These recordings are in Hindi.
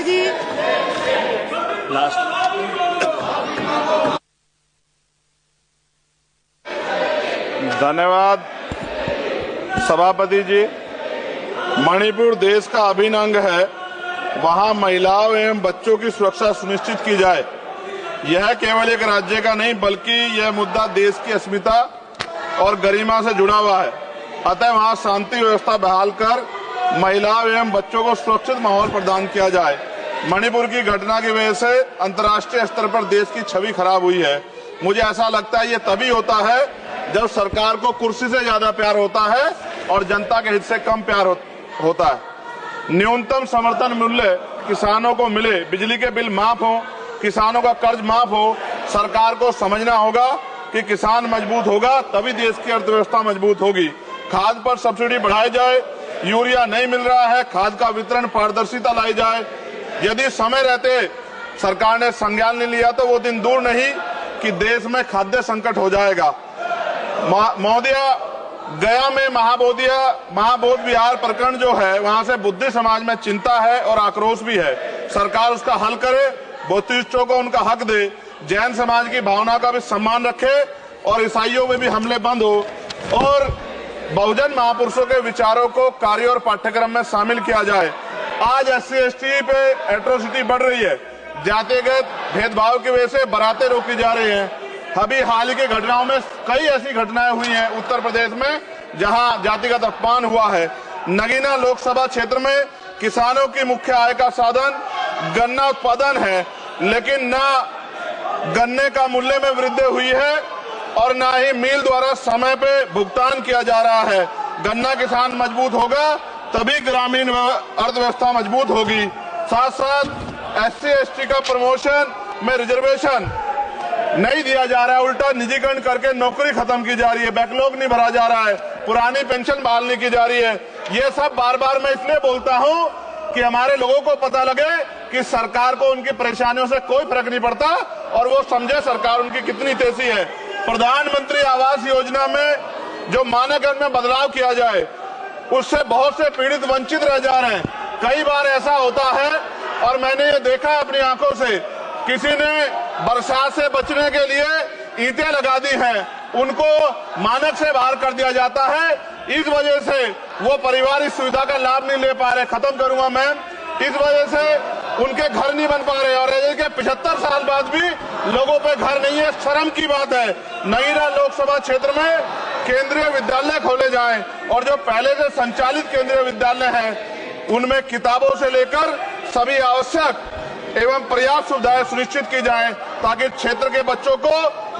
जी। लास्ट धन्यवाद सभापति जी। मणिपुर देश का अभिन्न अंग है, वहां महिलाओं एवं बच्चों की सुरक्षा सुनिश्चित की जाए। यह केवल एक राज्य का नहीं बल्कि यह मुद्दा देश की अस्मिता और गरिमा से जुड़ा हुआ है। अतः वहां शांति व्यवस्था बहाल कर महिलाओं एवं बच्चों को सुरक्षित माहौल प्रदान किया जाए। मणिपुर की घटना की वजह से अंतर्राष्ट्रीय स्तर पर देश की छवि खराब हुई है। मुझे ऐसा लगता है ये तभी होता है जब सरकार को कुर्सी से ज्यादा प्यार होता है और जनता के हित से कम प्यार होता है। न्यूनतम समर्थन मूल्य किसानों को मिले, बिजली के बिल माफ हो, किसानों का कर्ज माफ हो। सरकार को समझना होगा कि किसान मजबूत होगा तभी देश की अर्थव्यवस्था मजबूत होगी। खाद पर सब्सिडी बढ़ाई जाए, यूरिया नहीं मिल रहा है, खाद का वितरण पारदर्शिता लाई जाए। यदि समय रहते सरकार ने संज्ञान नहीं लिया तो वो दिन दूर नहीं कि देश में खाद्य संकट हो जाएगा। महोदय, गया में महाबोध विहार प्रकरण जो है, वहां से बुद्धि समाज में चिंता है और आक्रोश भी है। सरकार उसका हल करे, बौद्धिस्टों को उनका हक दे, जैन समाज की भावना का भी सम्मान रखे और ईसाइयों में भी हमले बंद हो और बहुजन महापुरुषों के विचारों को कार्य और पाठ्यक्रम में शामिल किया जाए। आज SC/ST पे एट्रोसिटी बढ़ रही है, जातिगत भेदभाव की वजह से बारातें रोकी जा रही हैं। अभी हाल ही की घटनाओं में कई ऐसी घटनाएं हुई हैं उत्तर प्रदेश में जहां जातिगत अपमान हुआ है। नगीना लोकसभा क्षेत्र में किसानों की मुख्य आय का साधन गन्ना उत्पादन है, लेकिन न गन्ने का मूल्य में वृद्धि हुई है और न ही मिल द्वारा समय पे भुगतान किया जा रहा है। गन्ना किसान मजबूत होगा तभी ग्रामीण अर्थव्यवस्था मजबूत होगी। साथ साथ SC/ST का प्रमोशन में रिजर्वेशन नहीं दिया जा रहा है, उल्टा निजीकरण करके नौकरी खत्म की जा रही है, बैकलॉग नहीं भरा जा रहा है, पुरानी पेंशन बहाल नहीं की जा रही है। ये सब बार बार मैं इसलिए बोलता हूं कि हमारे लोगों को पता लगे कि सरकार को उनकी परेशानियों से कोई फर्क नहीं पड़ता और वो समझे सरकार उनकी कितनी तेजी है। प्रधानमंत्री आवास योजना में जो मानक में बदलाव किया जाए, उससे बहुत से पीड़ित वंचित रह जा रहे हैं। कई बार ऐसा होता है और मैंने ये देखा अपनी आंखों से, किसी ने बरसात से बचने के लिए ईंटें लगा दी हैं, उनको मानक से बाहर कर दिया जाता है। इस वजह से वो परिवार इस सुविधा का लाभ नहीं ले पा रहे। खत्म करूंगा मैं। इस वजह से उनके घर नहीं बन पा रहे और के 75 साल बाद भी लोगों पे घर नहीं है। शर्म की बात है। नगीना लोकसभा क्षेत्र में केंद्रीय विद्यालय खोले जाएं और जो पहले से संचालित केंद्रीय विद्यालय हैं उनमें किताबों से लेकर सभी आवश्यक एवं पर्याप्त सुविधाएं सुनिश्चित की जाएं ताकि क्षेत्र के बच्चों को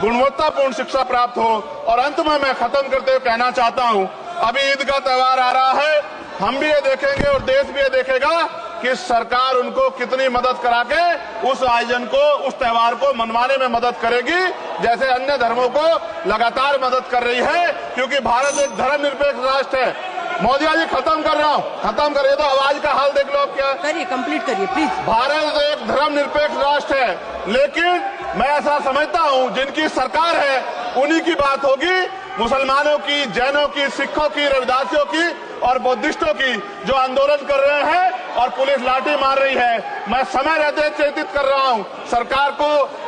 गुणवत्तापूर्ण शिक्षा प्राप्त हो। और अंत में मैं खत्म करते हुए कहना चाहता हूं, अभी ईद का त्योहार आ रहा है, हम भी ये देखेंगे और देश भी ये देखेगा कि सरकार उनको कितनी मदद करा के उस आयोजन को, उस त्योहार को मनवाने में मदद करेगी, जैसे अन्य धर्मों को लगातार मदद कर रही है। क्योंकि भारत एक धर्मनिरपेक्ष राष्ट्र है। मोदी जी, खत्म कर रहा हूँ, खत्म करिए। तो आवाज का हाल देख लो आप, क्या करिए, कंप्लीट करिए प्लीज। भारत एक धर्मनिरपेक्ष राष्ट्र है, लेकिन मैं ऐसा समझता हूँ जिनकी सरकार है उन्हीं की बात होगी। मुसलमानों की, जैनों की, सिखों की, रविदासियों की और बौद्धिस्टों की जो आंदोलन कर रहे हैं और पुलिस लाठी मार रही है, मैं समय रहते चेतित कर रहा हूँ। सरकार को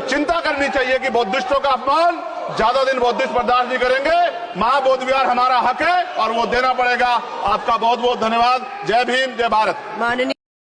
चिंता करनी चाहिए कि बौद्धिस्टों का अपमान ज्यादा दिन बौद्धिस्ट बर्दाश्त नहीं करेंगे। महाबोध विहार हमारा हक है और वो देना पड़ेगा। आपका बहुत बहुत धन्यवाद। जय भीम, जय भारत। माननीय